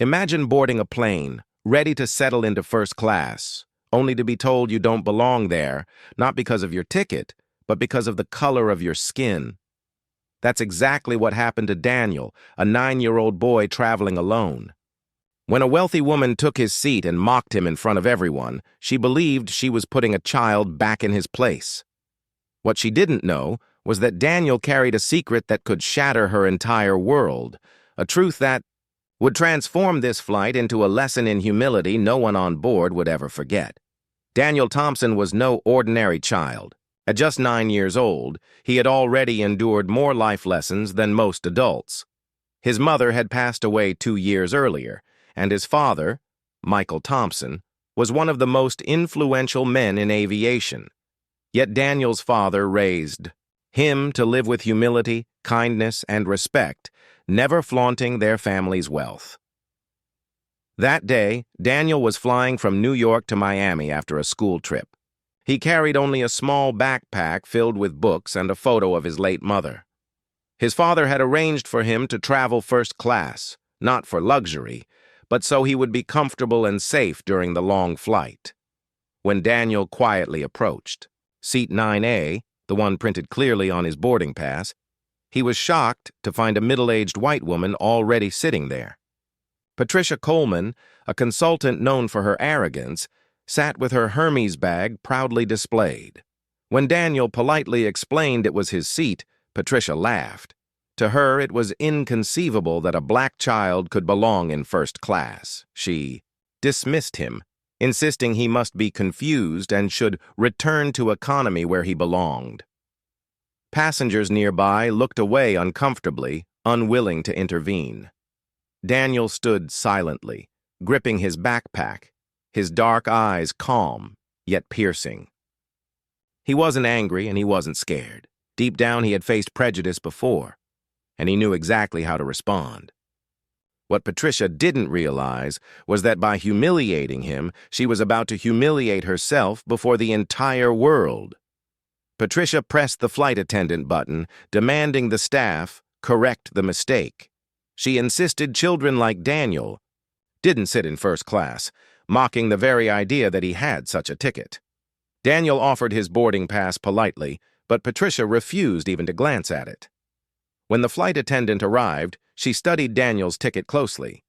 Imagine boarding a plane, ready to settle into first class, only to be told you don't belong there, not because of your ticket, but because of the color of your skin. That's exactly what happened to Daniel, a 9-year-old boy traveling alone. When a wealthy woman took his seat and mocked him in front of everyone, she believed she was putting a child back in his place. What she didn't know was that Daniel carried a secret that could shatter her entire world, a truth that would transform this flight into a lesson in humility no one on board would ever forget. Daniel Thompson was no ordinary child. At just 9 years old, he had already endured more life lessons than most adults. His mother had passed away 2 years earlier, and his father, Michael Thompson, was one of the most influential men in aviation. Yet Daniel's father raised him to live with humility, kindness, and respect, never flaunting their family's wealth. That day, Daniel was flying from New York to Miami after a school trip. He carried only a small backpack filled with books and a photo of his late mother. His father had arranged for him to travel first class, not for luxury, but so he would be comfortable and safe during the long flight. When Daniel quietly approached seat 9A, the one printed clearly on his boarding pass, he was shocked to find a middle-aged white woman already sitting there. Patricia Coleman, a consultant known for her arrogance, sat with her Hermes bag proudly displayed. When Daniel politely explained it was his seat, Patricia laughed. To her, it was inconceivable that a black child could belong in first class. She dismissed him, insisting he must be confused and should return to economy where he belonged. Passengers nearby looked away uncomfortably, unwilling to intervene. Daniel stood silently, gripping his backpack, his dark eyes calm, yet piercing. He wasn't angry and he wasn't scared. Deep down, he had faced prejudice before, and he knew exactly how to respond. What Patricia didn't realize was that by humiliating him, she was about to humiliate herself before the entire world. Patricia pressed the flight attendant button, demanding the staff correct the mistake. She insisted children like Daniel didn't sit in first class, mocking the very idea that he had such a ticket. Daniel offered his boarding pass politely, but Patricia refused even to glance at it. When the flight attendant arrived, she studied Daniel's ticket closely.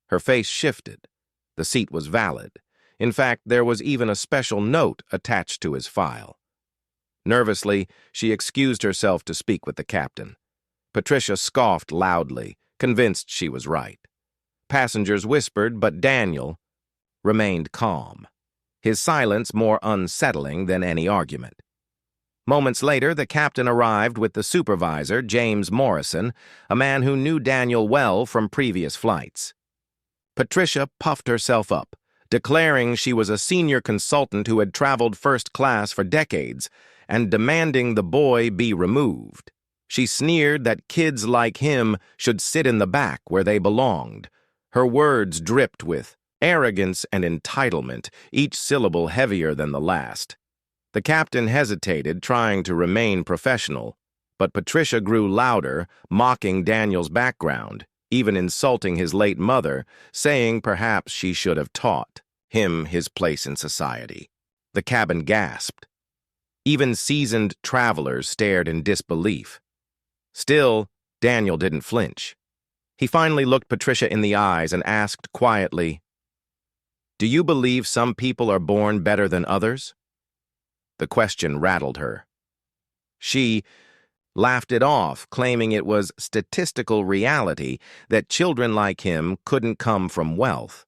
Her face shifted. The seat was valid. In fact, there was even a special note attached to his file. Nervously, she excused herself to speak with the captain. Patricia scoffed loudly, convinced she was right. Passengers whispered, but Daniel remained calm, his silence more unsettling than any argument. Moments later, the captain arrived with the supervisor, James Morrison, a man who knew Daniel well from previous flights. Patricia puffed herself up, declaring she was a senior consultant who had traveled first class for decades, and demanding the boy be removed. She sneered that kids like him should sit in the back where they belonged. Her words dripped with arrogance and entitlement, each syllable heavier than the last. The captain hesitated, trying to remain professional, but Patricia grew louder, mocking Daniel's background, even insulting his late mother, saying perhaps she should have taught him his place in society. The cabin gasped. Even seasoned travelers stared in disbelief. Still, Daniel didn't flinch. He finally looked Patricia in the eyes and asked quietly, "Do you believe some people are born better than others?" The question rattled her. She laughed it off, claiming it was statistical reality that children like him couldn't come from wealth.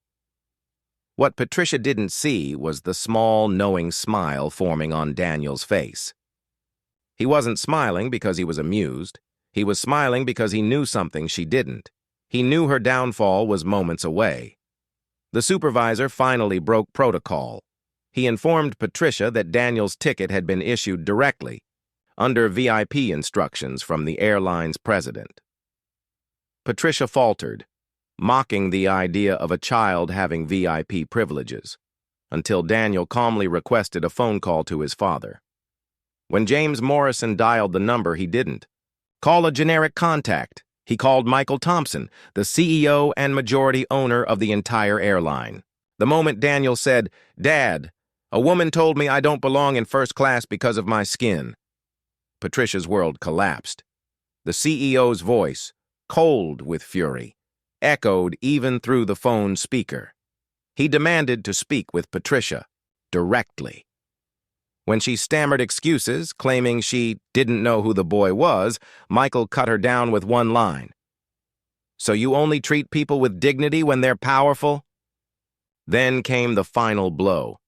What Patricia didn't see was the small, knowing smile forming on Daniel's face. He wasn't smiling because he was amused. He was smiling because he knew something she didn't. He knew her downfall was moments away. The supervisor finally broke protocol. He informed Patricia that Daniel's ticket had been issued directly, under VIP instructions from the airline's president. Patricia faltered, mocking the idea of a child having VIP privileges, until Daniel calmly requested a phone call to his father. When James Morrison dialed the number, he didn't. "Call a generic contact," He called Michael Thompson, the CEO and majority owner of the entire airline. The moment Daniel said, "Dad, a woman told me I don't belong in first class because of my skin," Patricia's world collapsed. The CEO's voice, cold with fury, echoed even through the phone speaker. He demanded to speak with Patricia, directly. When she stammered excuses, claiming she didn't know who the boy was, Michael cut her down with one line. "So you only treat people with dignity when they're powerful?" Then came the final blow.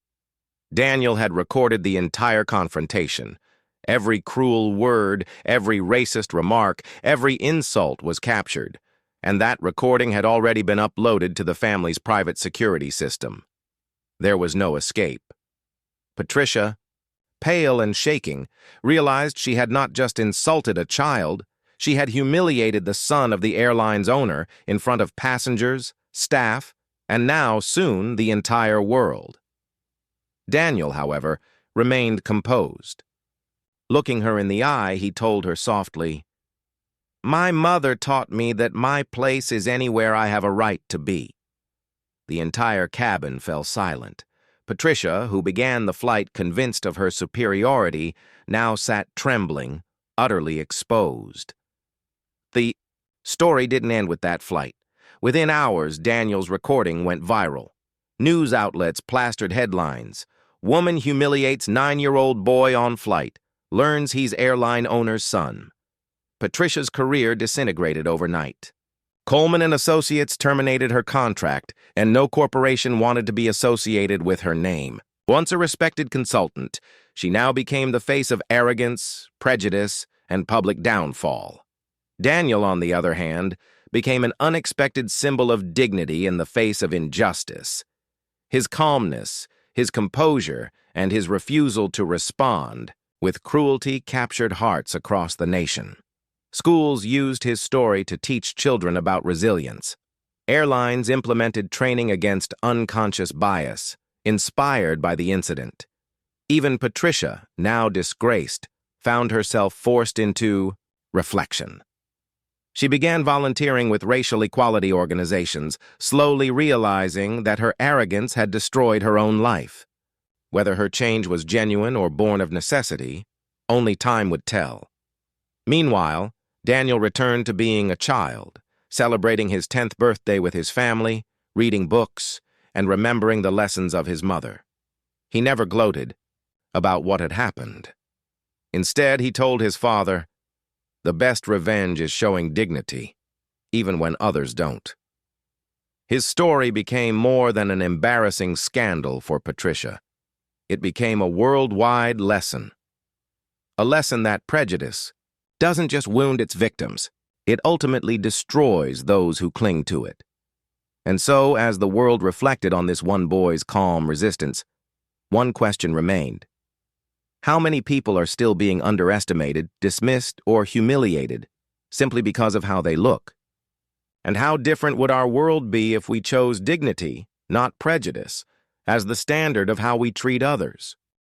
Daniel had recorded the entire confrontation. Every cruel word, every racist remark, every insult was captured, and that recording had already been uploaded to the family's private security system. There was no escape. Patricia, pale and shaking, realized she had not just insulted a child, she had humiliated the son of the airline's owner in front of passengers, staff, and now, soon, the entire world. Daniel, however, remained composed. Looking her in the eye, he told her softly, "My mother taught me that my place is anywhere I have a right to be." The entire cabin fell silent. Patricia, who began the flight convinced of her superiority, now sat trembling, utterly exposed. The story didn't end with that flight. Within hours, Daniel's recording went viral. News outlets plastered headlines. "Woman humiliates 9-year-old boy on flight. Learns he's airline owner's son." Patricia's career disintegrated overnight. Coleman and Associates terminated her contract, and no corporation wanted to be associated with her name. Once a respected consultant, she now became the face of arrogance, prejudice, and public downfall. Daniel, on the other hand, became an unexpected symbol of dignity in the face of injustice. His calmness, his composure, and his refusal to respond with cruelty captured hearts across the nation. Schools used his story to teach children about resilience. Airlines implemented training against unconscious bias, inspired by the incident. Even Patricia, now disgraced, found herself forced into reflection. She began volunteering with racial equality organizations, slowly realizing that her arrogance had destroyed her own life. Whether her change was genuine or born of necessity, only time would tell. Meanwhile, Daniel returned to being a child, celebrating his 10th birthday with his family, reading books, and remembering the lessons of his mother. He never gloated about what had happened. Instead, he told his father, "The best revenge is showing dignity, even when others don't." His story became more than an embarrassing scandal for Patricia. It became a worldwide lesson. A lesson that prejudice doesn't just wound its victims, it ultimately destroys those who cling to it. And so, as the world reflected on this one boy's calm resistance, one question remained. How many people are still being underestimated, dismissed, or humiliated simply because of how they look? And how different would our world be if we chose dignity, not prejudice, as the standard of how we treat others?